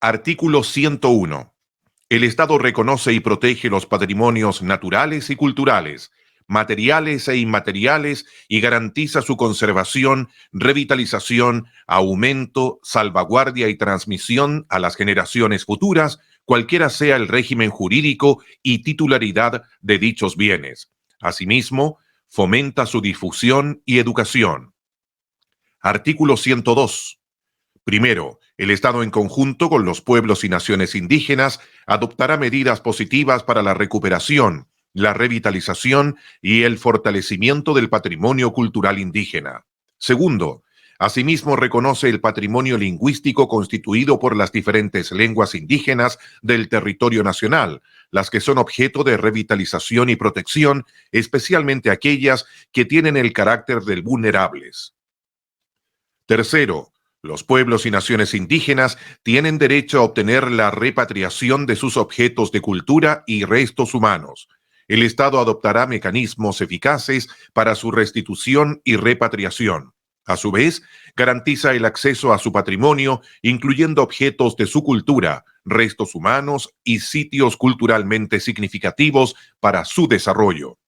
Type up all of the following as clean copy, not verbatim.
Artículo 101. El Estado reconoce y protege los patrimonios naturales y culturales, materiales e inmateriales y garantiza su conservación, revitalización, aumento, salvaguardia y transmisión a las generaciones futuras, cualquiera sea el régimen jurídico y titularidad de dichos bienes. Asimismo, fomenta su difusión y educación. Artículo 102. Primero, el Estado en conjunto con los pueblos y naciones indígenas adoptará medidas positivas para la recuperación, la revitalización y el fortalecimiento del patrimonio cultural indígena. Segundo, asimismo reconoce el patrimonio lingüístico constituido por las diferentes lenguas indígenas del territorio nacional, las que son objeto de revitalización y protección, especialmente aquellas que tienen el carácter de vulnerables. Tercero, los pueblos y naciones indígenas tienen derecho a obtener la repatriación de sus objetos de cultura y restos humanos. El Estado adoptará mecanismos eficaces para su restitución y repatriación. A su vez, garantiza el acceso a su patrimonio, incluyendo objetos de su cultura, restos humanos y sitios culturalmente significativos para su desarrollo.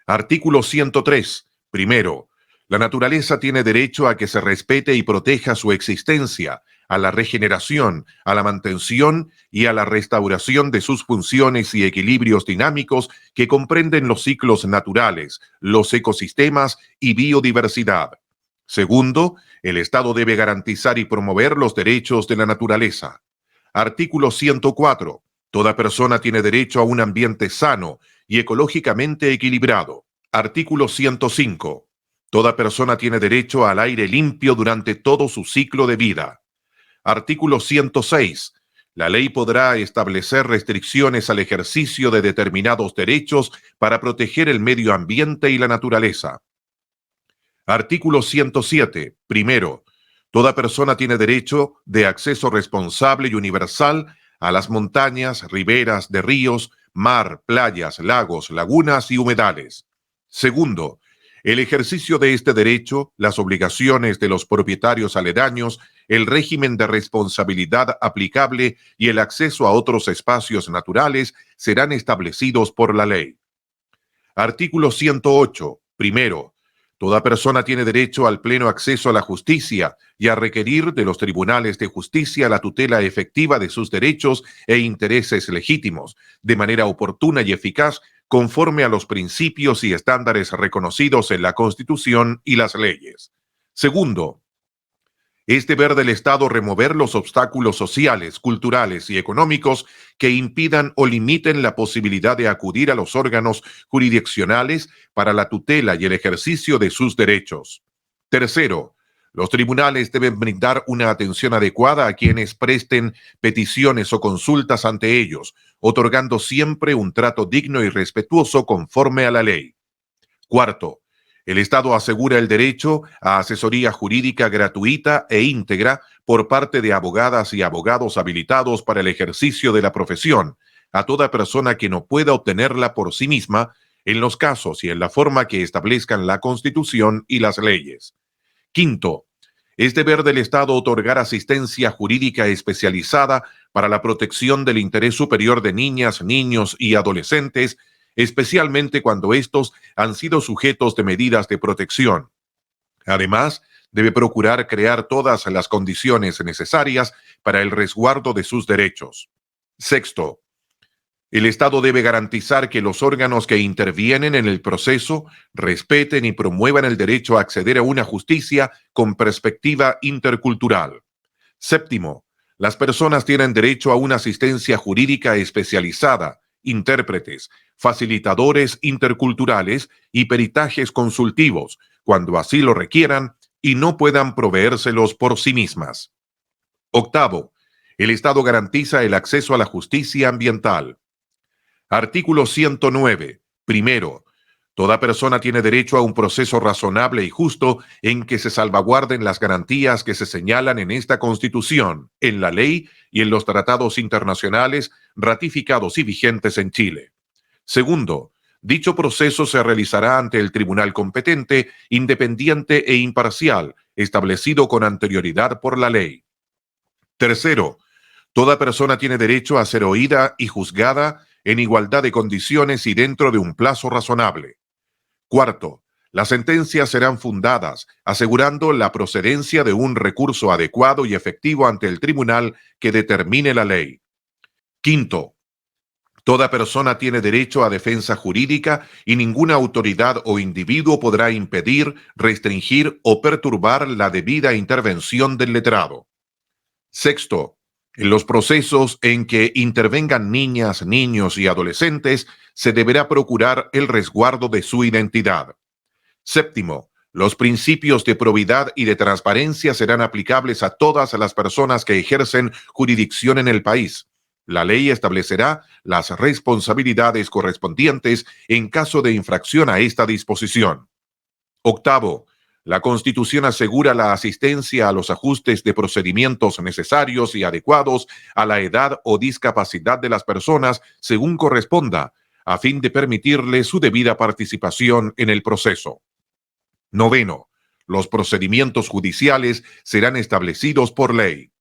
Artículo 103. Primero, la naturaleza tiene derecho a que se respete y proteja su existencia, a la regeneración, a la mantención y a la restauración de sus funciones y equilibrios dinámicos que comprenden los ciclos naturales, los ecosistemas y biodiversidad. Segundo, el Estado debe garantizar y promover los derechos de la naturaleza. Artículo 104. Toda persona tiene derecho a un ambiente sano y ecológicamente equilibrado. Artículo 105. Toda persona tiene derecho al aire limpio durante todo su ciclo de vida. Artículo 106. La ley podrá establecer restricciones al ejercicio de determinados derechos para proteger el medio ambiente y la naturaleza. Artículo 107. Primero, toda persona tiene derecho de acceso responsable y universal a las montañas, riberas de ríos, mar, playas, lagos, lagunas y humedales. Segundo, el ejercicio de este derecho, las obligaciones de los propietarios aledaños, el régimen de responsabilidad aplicable y el acceso a otros espacios naturales serán establecidos por la ley. Artículo 108. Primero, toda persona tiene derecho al pleno acceso a la justicia y a requerir de los tribunales de justicia la tutela efectiva de sus derechos e intereses legítimos, de manera oportuna y eficaz, conforme a los principios y estándares reconocidos en la Constitución y las leyes. Segundo, es deber del Estado remover los obstáculos sociales, culturales y económicos que impidan o limiten la posibilidad de acudir a los órganos jurisdiccionales para la tutela y el ejercicio de sus derechos. Tercero, los tribunales deben brindar una atención adecuada a quienes presten peticiones o consultas ante ellos, otorgando siempre un trato digno y respetuoso conforme a la ley. Cuarto, el Estado asegura el derecho a asesoría jurídica gratuita e íntegra por parte de abogadas y abogados habilitados para el ejercicio de la profesión, a toda persona que no pueda obtenerla por sí misma, en los casos y en la forma que establezcan la Constitución y las leyes. Quinto, es deber del Estado otorgar asistencia jurídica especializada para la protección del interés superior de niñas, niños y adolescentes, especialmente cuando estos han sido sujetos de medidas de protección. Además, debe procurar crear todas las condiciones necesarias para el resguardo de sus derechos. Sexto, el Estado debe garantizar que los órganos que intervienen en el proceso respeten y promuevan el derecho a acceder a una justicia con perspectiva intercultural. Séptimo, las personas tienen derecho a una asistencia jurídica especializada, intérpretes, facilitadores interculturales y peritajes consultivos, cuando así lo requieran y no puedan proveérselos por sí mismas. Octavo, el Estado garantiza el acceso a la justicia ambiental. Artículo 109. Primero, toda persona tiene derecho a un proceso razonable y justo en que se salvaguarden las garantías que se señalan en esta Constitución, en la ley y en los tratados internacionales ratificados y vigentes en Chile. Segundo, dicho proceso se realizará ante el tribunal competente, independiente e imparcial, establecido con anterioridad por la ley. Tercero, Toda persona tiene derecho a ser oída y juzgada en igualdad de condiciones y dentro de un plazo razonable. Cuarto, las sentencias serán fundadas, asegurando la procedencia de un recurso adecuado y efectivo ante el tribunal que determine la ley. Quinto, toda persona tiene derecho a defensa jurídica y ninguna autoridad o individuo podrá impedir, restringir o perturbar la debida intervención del letrado. Sexto, en los procesos en que intervengan niñas, niños y adolescentes, se deberá procurar el resguardo de su identidad. Séptimo, los principios de probidad y de transparencia serán aplicables a todas las personas que ejercen jurisdicción en el país. La ley establecerá las responsabilidades correspondientes en caso de infracción a esta disposición. Octavo, la Constitución asegura la asistencia a los ajustes de procedimientos necesarios y adecuados a la edad o discapacidad de las personas según corresponda, a fin de permitirle su debida participación en el proceso. Noveno, los procedimientos judiciales serán establecidos por ley.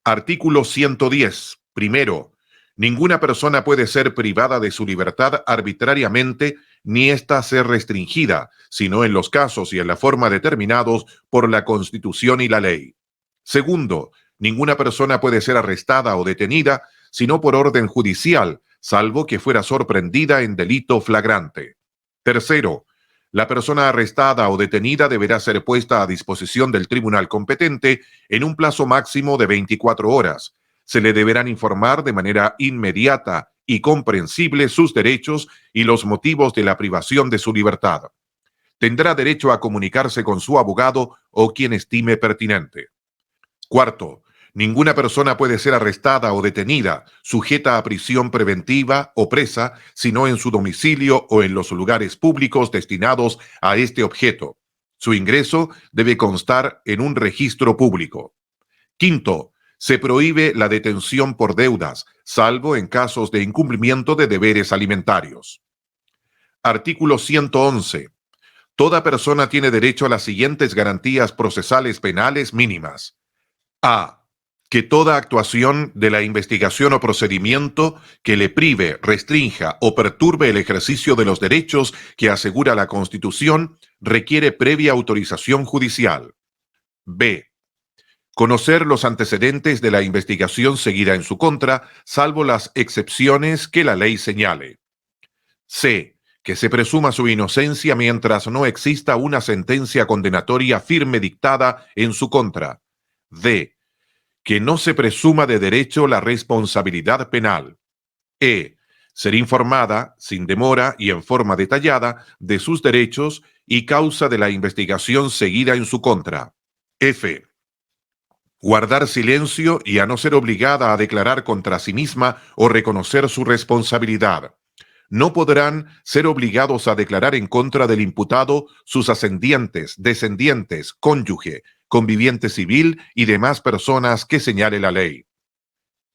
Artículo 110. Primero, ninguna persona puede ser privada de su libertad arbitrariamente ni ésta ser restringida, sino en los casos y en la forma determinados por la Constitución y la ley. Segundo, ninguna persona puede ser arrestada o detenida, sino por orden judicial, salvo que fuera sorprendida en delito flagrante. Tercero, la persona arrestada o detenida deberá ser puesta a disposición del tribunal competente en un plazo máximo de 24 horas. Se le deberán informar de manera inmediata y comprensible sus derechos y los motivos de la privación de su libertad. Tendrá derecho a comunicarse con su abogado o quien estime pertinente. Cuarto, ninguna persona puede ser arrestada o detenida, sujeta a prisión preventiva o presa, sino en su domicilio o en los lugares públicos destinados a este objeto. Su ingreso debe constar en un registro público. Quinto, se prohíbe la detención por deudas, salvo en casos de incumplimiento de deberes alimentarios. Artículo 111. Toda persona tiene derecho a las siguientes garantías procesales penales mínimas. A. Que toda actuación de la investigación o procedimiento que le prive, restrinja o perturbe el ejercicio de los derechos que asegura la Constitución requiere previa autorización judicial. B. Conocer los antecedentes de la investigación seguida en su contra, salvo las excepciones que la ley señale. C. Que se presuma su inocencia mientras no exista una sentencia condenatoria firme dictada en su contra. D. Que no se presuma de derecho la responsabilidad penal. E. Ser informada, sin demora y en forma detallada, de sus derechos y causa de la investigación seguida en su contra. F. Guardar silencio y a no ser obligada a declarar contra sí misma o reconocer su responsabilidad. No podrán ser obligados a declarar en contra del imputado sus ascendientes, descendientes, cónyuge, conviviente civil y demás personas que señale la ley.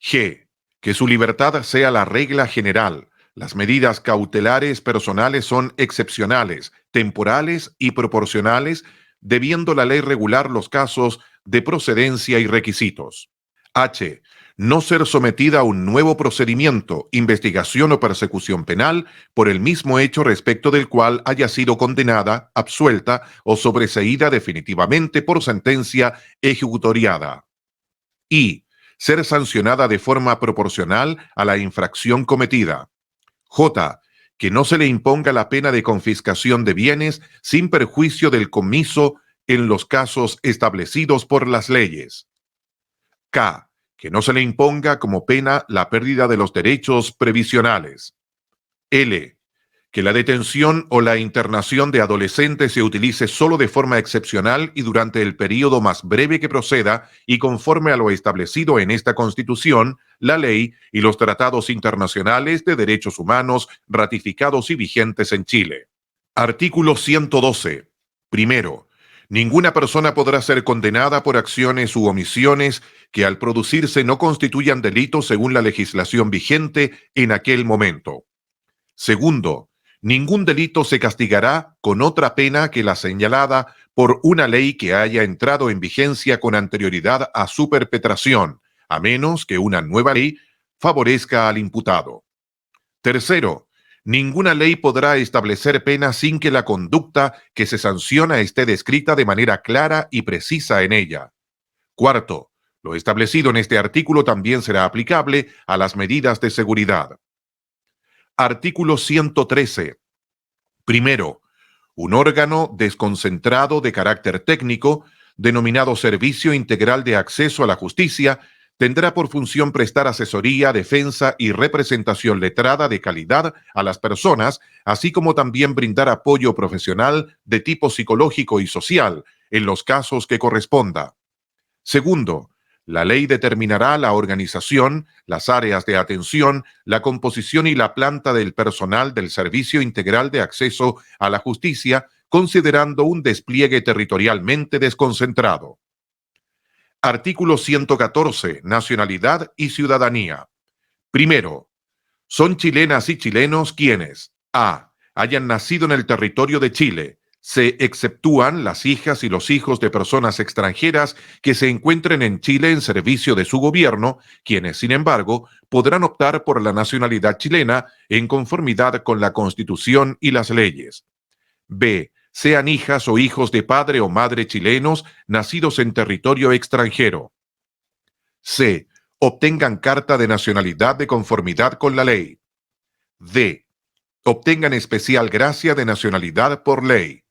G. Que su libertad sea la regla general. Las medidas cautelares personales son excepcionales, temporales y proporcionales, debiendo la ley regular los casos de procedencia y requisitos. H. No ser sometida a un nuevo procedimiento, investigación o persecución penal por el mismo hecho respecto del cual haya sido condenada, absuelta o sobreseída definitivamente por sentencia ejecutoriada. I. Ser sancionada de forma proporcional a la infracción cometida. J. Que no se le imponga la pena de confiscación de bienes sin perjuicio del comiso en los casos establecidos por las leyes. K. Que no se le imponga como pena la pérdida de los derechos previsionales. L. Que la detención o la internación de adolescentes se utilice solo de forma excepcional y durante el período más breve que proceda y conforme a lo establecido en esta Constitución, la ley y los tratados internacionales de derechos humanos ratificados y vigentes en Chile. Artículo 112. Primero, ninguna persona podrá ser condenada por acciones u omisiones que al producirse no constituyan delito según la legislación vigente en aquel momento. Segundo, ningún delito se castigará con otra pena que la señalada por una ley que haya entrado en vigencia con anterioridad a su perpetración, a menos que una nueva ley favorezca al imputado. Tercero, ninguna ley podrá establecer pena sin que la conducta que se sanciona esté descrita de manera clara y precisa en ella. Cuarto, lo establecido en este artículo también será aplicable a las medidas de seguridad. Artículo 113. Primero, un órgano desconcentrado de carácter técnico, denominado Servicio Integral de Acceso a la Justicia, tendrá por función prestar asesoría, defensa y representación letrada de calidad a las personas, así como también brindar apoyo profesional de tipo psicológico y social en los casos que corresponda. Segundo, la ley determinará la organización, las áreas de atención, la composición y la planta del personal del Servicio Integral de Acceso a la Justicia, considerando un despliegue territorialmente desconcentrado. Artículo 114. Nacionalidad y ciudadanía. Primero, son chilenas y chilenos quienes a. hayan nacido en el territorio de Chile. Se exceptúan las hijas y los hijos de personas extranjeras que se encuentren en Chile en servicio de su gobierno, quienes, sin embargo, podrán optar por la nacionalidad chilena en conformidad con la Constitución y las leyes. B. Sean hijas o hijos de padre o madre chilenos nacidos en territorio extranjero. C. Obtengan carta de nacionalidad de conformidad con la ley. D. Obtengan especial gracia de nacionalidad por ley.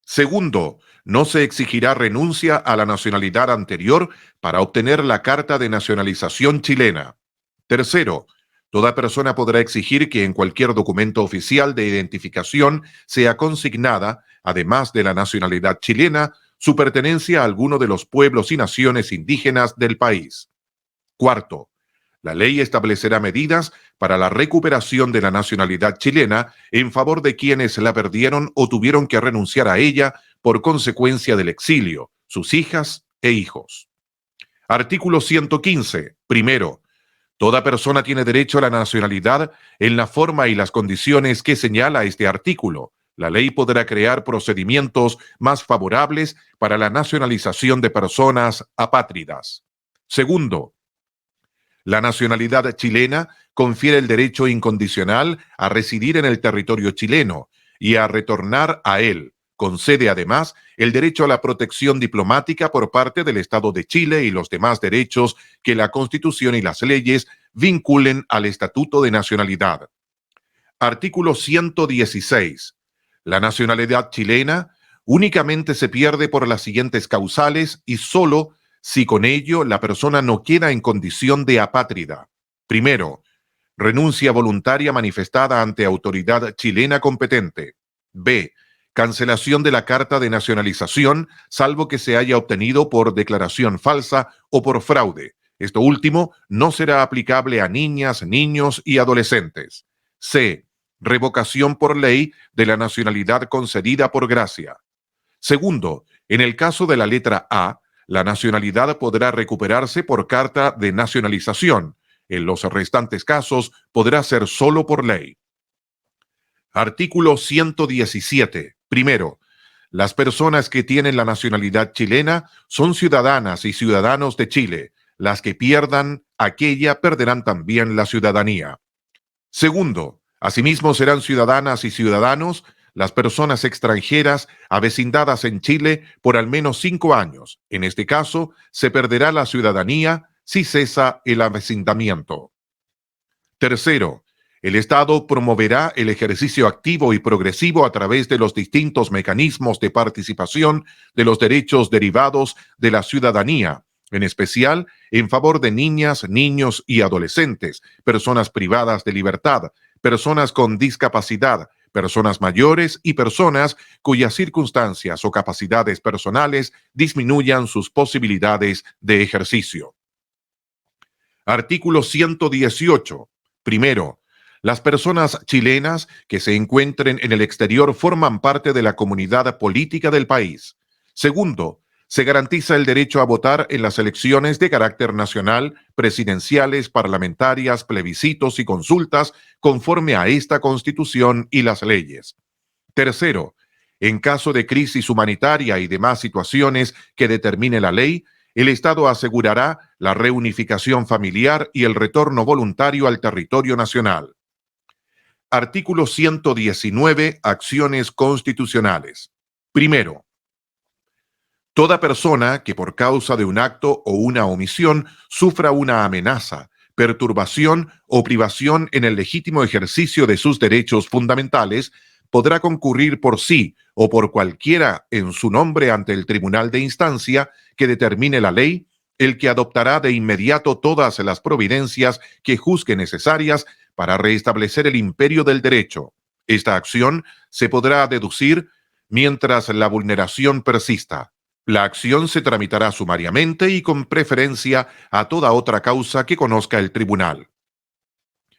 Segundo, no se exigirá renuncia a la nacionalidad anterior para obtener la carta de nacionalización chilena. Tercero, toda persona podrá exigir que en cualquier documento oficial de identificación sea consignada, además de la nacionalidad chilena, su pertenencia a alguno de los pueblos y naciones indígenas del país. Cuarto, la ley establecerá medidas para la recuperación de la nacionalidad chilena en favor de quienes la perdieron o tuvieron que renunciar a ella por consecuencia del exilio, sus hijas e hijos. Artículo 115. Primero, toda persona tiene derecho a la nacionalidad en la forma y las condiciones que señala este artículo. La ley podrá crear procedimientos más favorables para la nacionalización de personas apátridas. Segundo, la nacionalidad chilena confiere el derecho incondicional a residir en el territorio chileno y a retornar a él. Concede además el derecho a la protección diplomática por parte del Estado de Chile y los demás derechos que la Constitución y las leyes vinculen al Estatuto de Nacionalidad. Artículo 116. La nacionalidad chilena únicamente se pierde por las siguientes causales y solo si con ello la persona no queda en condición de apátrida. Primero, renuncia voluntaria manifestada ante autoridad chilena competente. B. Cancelación de la carta de nacionalización, salvo que se haya obtenido por declaración falsa o por fraude. Esto último no será aplicable a niñas, niños y adolescentes. C. Revocación por ley de la nacionalidad concedida por gracia. Segundo, en el caso de la letra A, la nacionalidad podrá recuperarse por carta de nacionalización. En los restantes casos podrá ser solo por ley. Artículo 117. Primero, las personas que tienen la nacionalidad chilena son ciudadanas y ciudadanos de Chile. Las que pierdan aquella perderán también la ciudadanía. Segundo, asimismo serán ciudadanas y ciudadanos las personas extranjeras avecindadas en Chile por al menos 5 años. En este caso, se perderá la ciudadanía si cesa el avecindamiento. Tercero, el Estado promoverá el ejercicio activo y progresivo a través de los distintos mecanismos de participación de los derechos derivados de la ciudadanía, en especial en favor de niñas, niños y adolescentes, personas privadas de libertad, personas con discapacidad, personas mayores y personas cuyas circunstancias o capacidades personales disminuyan sus posibilidades de ejercicio. Artículo 118. Primero, las personas chilenas que se encuentren en el exterior forman parte de la comunidad política del país. Segundo, se garantiza el derecho a votar en las elecciones de carácter nacional, presidenciales, parlamentarias, plebiscitos y consultas conforme a esta Constitución y las leyes. Tercero, en caso de crisis humanitaria y demás situaciones que determine la ley, el Estado asegurará la reunificación familiar y el retorno voluntario al territorio nacional. Artículo 119. Acciones constitucionales. Primero, toda persona que por causa de un acto o una omisión sufra una amenaza, perturbación o privación en el legítimo ejercicio de sus derechos fundamentales podrá concurrir por sí o por cualquiera en su nombre ante el tribunal de instancia que determine la ley, el que adoptará de inmediato todas las providencias que juzgue necesarias para restablecer el imperio del derecho. Esta acción se podrá deducir mientras la vulneración persista. La acción se tramitará sumariamente y con preferencia a toda otra causa que conozca el tribunal.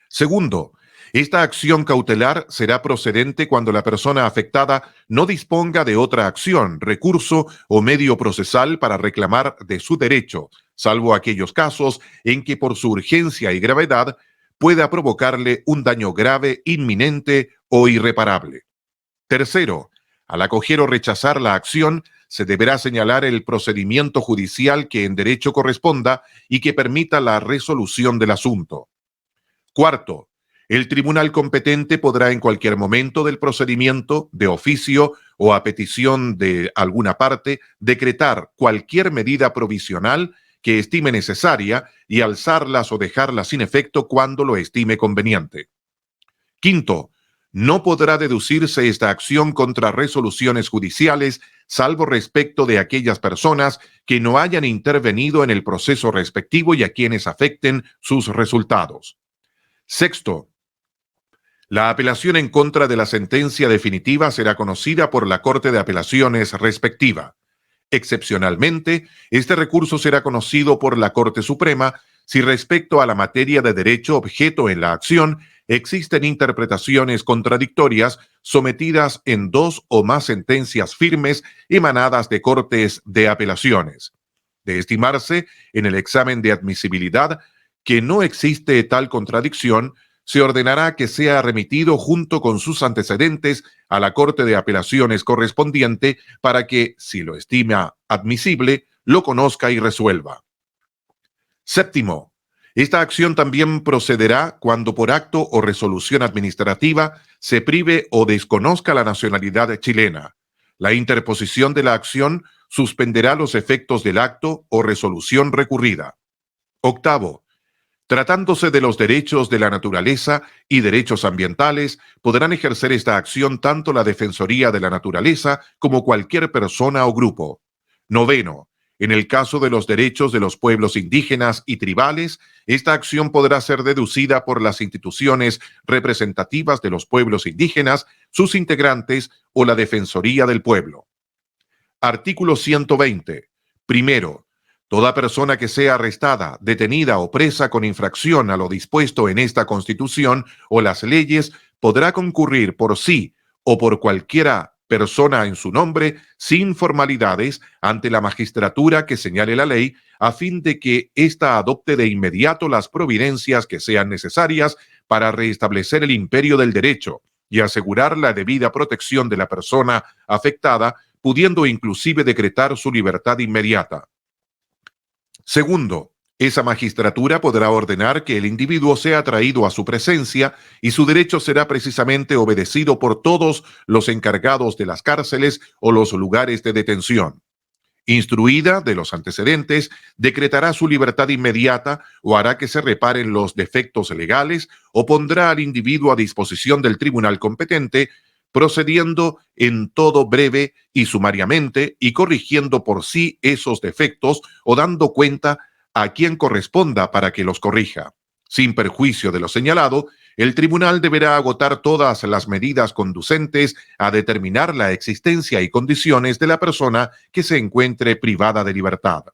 Segundo, esta acción cautelar será procedente cuando la persona afectada no disponga de otra acción, recurso o medio procesal para reclamar de su derecho, salvo aquellos casos en que por su urgencia y gravedad pueda provocarle un daño grave, inminente o irreparable. Tercero, al acoger o rechazar la acción, se deberá señalar el procedimiento judicial que en derecho corresponda y que permita la resolución del asunto. Cuarto, el tribunal competente podrá en cualquier momento del procedimiento, de oficio o a petición de alguna parte, decretar cualquier medida provisional que estime necesaria y alzarlas o dejarlas sin efecto cuando lo estime conveniente. Quinto, no podrá deducirse esta acción contra resoluciones judiciales, salvo respecto de aquellas personas que no hayan intervenido en el proceso respectivo y a quienes afecten sus resultados. Sexto, la apelación en contra de la sentencia definitiva será conocida por la Corte de Apelaciones respectiva. Excepcionalmente, este recurso será conocido por la Corte Suprema si respecto a la materia de derecho objeto en la acción existen interpretaciones contradictorias sometidas en dos o más sentencias firmes emanadas de cortes de apelaciones. De estimarse en el examen de admisibilidad que no existe tal contradicción, se ordenará que sea remitido junto con sus antecedentes a la Corte de Apelaciones correspondiente para que, si lo estima admisible, lo conozca y resuelva. Séptimo, esta acción también procederá cuando por acto o resolución administrativa se prive o desconozca la nacionalidad chilena. La interposición de la acción suspenderá los efectos del acto o resolución recurrida. Octavo, tratándose de los derechos de la naturaleza y derechos ambientales, podrán ejercer esta acción tanto la Defensoría de la Naturaleza como cualquier persona o grupo. Noveno, en el caso de los derechos de los pueblos indígenas y tribales, esta acción podrá ser deducida por las instituciones representativas de los pueblos indígenas, sus integrantes o la Defensoría del Pueblo. Artículo 120. Primero, toda persona que sea arrestada, detenida o presa con infracción a lo dispuesto en esta Constitución o las leyes podrá concurrir por sí o por cualquiera persona en su nombre sin formalidades ante la magistratura que señale la ley a fin de que ésta adopte de inmediato las providencias que sean necesarias para restablecer el imperio del derecho y asegurar la debida protección de la persona afectada, pudiendo inclusive decretar su libertad inmediata. Segundo, esa magistratura podrá ordenar que el individuo sea traído a su presencia y su derecho será precisamente obedecido por todos los encargados de las cárceles o los lugares de detención. Instruida de los antecedentes, decretará su libertad inmediata o hará que se reparen los defectos legales o pondrá al individuo a disposición del tribunal competente, procediendo en todo breve y sumariamente y corrigiendo por sí esos defectos o dando cuenta a quien corresponda para que los corrija. Sin perjuicio de lo señalado, el tribunal deberá agotar todas las medidas conducentes a determinar la existencia y condiciones de la persona que se encuentre privada de libertad.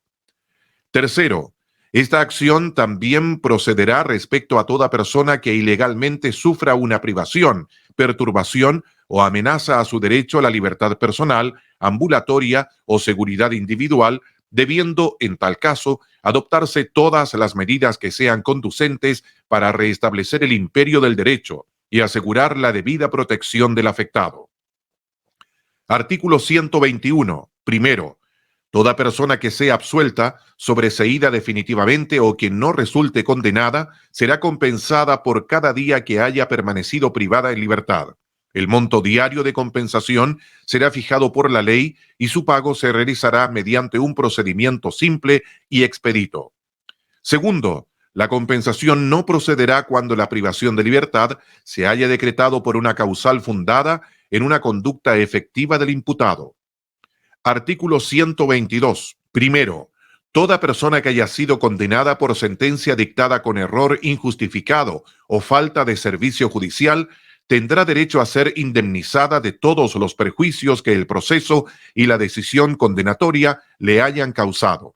Tercero, esta acción también procederá respecto a toda persona que ilegalmente sufra una privación, perturbación o amenaza a su derecho a la libertad personal, ambulatoria o seguridad individual, debiendo, en tal caso, adoptarse todas las medidas que sean conducentes para restablecer el imperio del derecho y asegurar la debida protección del afectado. Artículo 121. Primero, Toda persona que sea absuelta, sobreseída definitivamente o que no resulte condenada, será compensada por cada día que haya permanecido privada en libertad. El monto diario de compensación será fijado por la ley y su pago se realizará mediante un procedimiento simple y expedito. Segundo, la compensación no procederá cuando la privación de libertad se haya decretado por una causal fundada en una conducta efectiva del imputado. Artículo 122. Primero, toda persona que haya sido condenada por sentencia dictada con error injustificado o falta de servicio judicial tendrá derecho a ser indemnizada de todos los perjuicios que el proceso y la decisión condenatoria le hayan causado.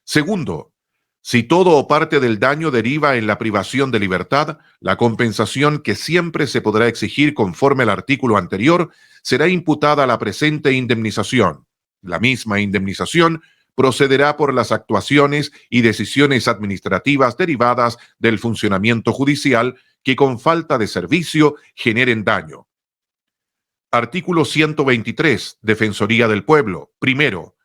Segundo, si todo o parte del daño deriva en la privación de libertad, la compensación que siempre se podrá exigir conforme al artículo anterior será imputada a la presente indemnización. La misma indemnización procederá por las actuaciones y decisiones administrativas derivadas del funcionamiento judicial que con falta de servicio generen daño. Artículo 123. Defensoría del Pueblo. Primero,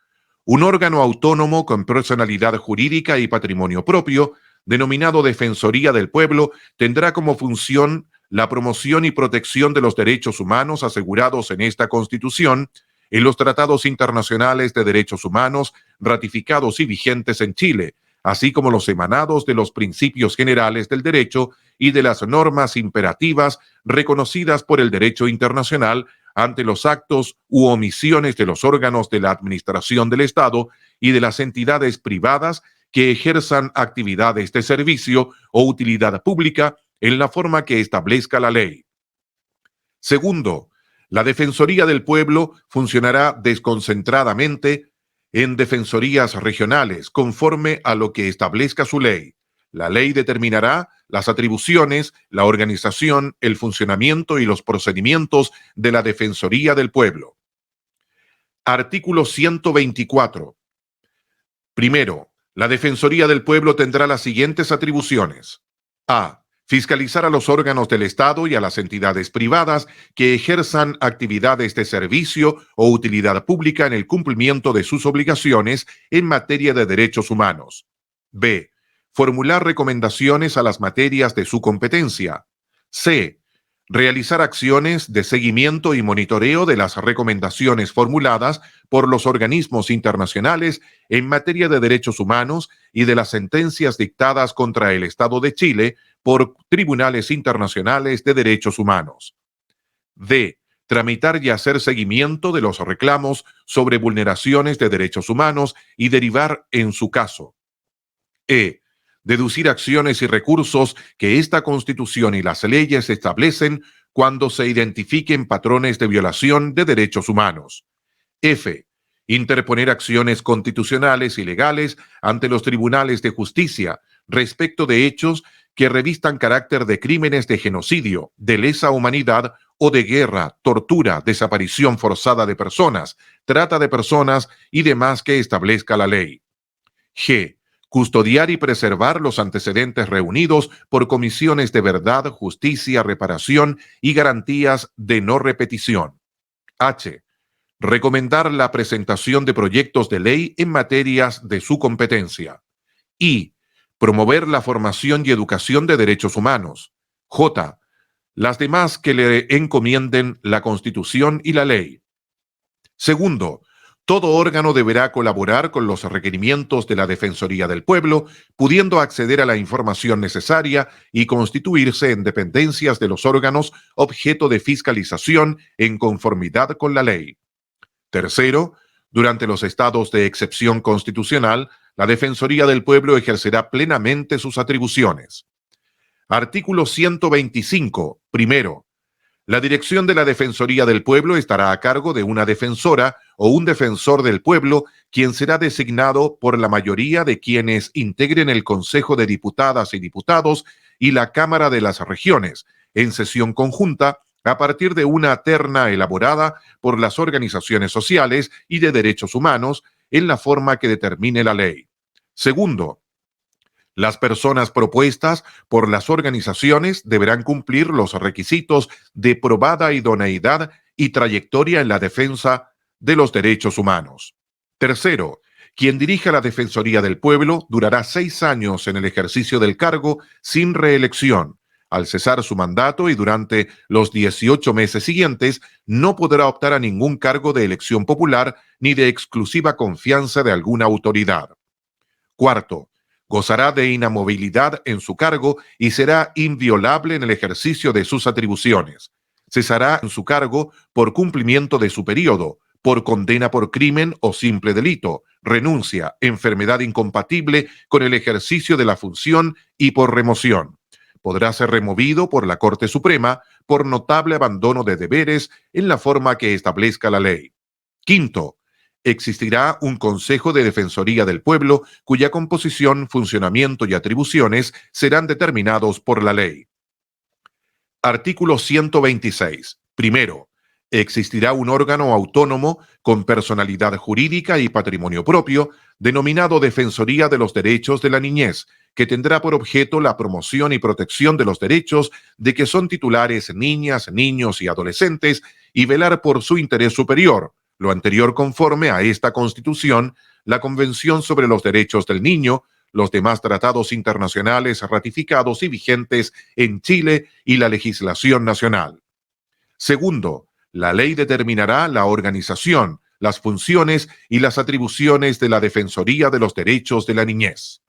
un órgano autónomo con personalidad jurídica y patrimonio propio, denominado Defensoría del Pueblo, tendrá como función la promoción y protección de los derechos humanos asegurados en esta Constitución, en los tratados internacionales de derechos humanos ratificados y vigentes en Chile, así como los emanados de los principios generales del derecho y de las normas imperativas reconocidas por el derecho internacional ante los actos u omisiones de los órganos de la administración del Estado y de las entidades privadas que ejerzan actividades de servicio o utilidad pública en la forma que establezca la ley. Segundo, la Defensoría del Pueblo funcionará desconcentradamente en defensorías regionales conforme a lo que establezca su ley. La ley determinará las atribuciones, la organización, el funcionamiento y los procedimientos de la Defensoría del Pueblo. Artículo 124. Primero, la Defensoría del Pueblo tendrá las siguientes atribuciones. A. Fiscalizar a los órganos del Estado y a las entidades privadas que ejerzan actividades de servicio o utilidad pública en el cumplimiento de sus obligaciones en materia de derechos humanos. B. Formular recomendaciones a las materias de su competencia. C. Realizar acciones de seguimiento y monitoreo de las recomendaciones formuladas por los organismos internacionales en materia de derechos humanos y de las sentencias dictadas contra el Estado de Chile por tribunales internacionales de derechos humanos. D. Tramitar y hacer seguimiento de los reclamos sobre vulneraciones de derechos humanos y derivar en su caso. E. Deducir acciones y recursos que esta Constitución y las leyes establecen cuando se identifiquen patrones de violación de derechos humanos. F. Interponer acciones constitucionales y legales ante los tribunales de justicia respecto de hechos que revistan carácter de crímenes de genocidio, de lesa humanidad o de guerra, tortura, desaparición forzada de personas, trata de personas y demás que establezca la ley. G. Custodiar y preservar los antecedentes reunidos por comisiones de verdad, justicia, reparación y garantías de no repetición. H. Recomendar la presentación de proyectos de ley en materias de su competencia. I. Promover la formación y educación de derechos humanos. J. Las demás que le encomienden la Constitución y la ley. Segundo, todo órgano deberá colaborar con los requerimientos de la Defensoría del Pueblo, pudiendo acceder a la información necesaria y constituirse en dependencias de los órganos objeto de fiscalización en conformidad con la ley. Tercero, durante los estados de excepción constitucional, la Defensoría del Pueblo ejercerá plenamente sus atribuciones. Artículo 125. Primero, la dirección de la Defensoría del Pueblo estará a cargo de una defensora o un defensor del pueblo, quien será designado por la mayoría de quienes integren el Consejo de Diputadas y Diputados y la Cámara de las Regiones, en sesión conjunta, a partir de una terna elaborada por las organizaciones sociales y de derechos humanos, en la forma que determine la ley. Segundo, las personas propuestas por las organizaciones deberán cumplir los requisitos de probada idoneidad y trayectoria en la defensa de los derechos humanos. Tercero, quien dirija la Defensoría del Pueblo durará 6 años en el ejercicio del cargo sin reelección. Al cesar su mandato y durante los 18 meses siguientes, no podrá optar a ningún cargo de elección popular ni de exclusiva confianza de alguna autoridad. Cuarto, gozará de inamovilidad en su cargo y será inviolable en el ejercicio de sus atribuciones. Cesará en su cargo por cumplimiento de su periodo, por condena por crimen o simple delito, renuncia, enfermedad incompatible con el ejercicio de la función y por remoción. Podrá ser removido por la Corte Suprema por notable abandono de deberes en la forma que establezca la ley. Quinto, existirá un Consejo de Defensoría del Pueblo cuya composición, funcionamiento y atribuciones serán determinados por la ley. Artículo 126. Primero, existirá un órgano autónomo con personalidad jurídica y patrimonio propio, denominado Defensoría de los Derechos de la Niñez, que tendrá por objeto la promoción y protección de los derechos de que son titulares niñas, niños y adolescentes y velar por su interés superior, lo anterior conforme a esta Constitución, la Convención sobre los Derechos del Niño, los demás tratados internacionales ratificados y vigentes en Chile y la legislación nacional. Segundo, la ley determinará la organización, las funciones y las atribuciones de la Defensoría de los Derechos de la Niñez.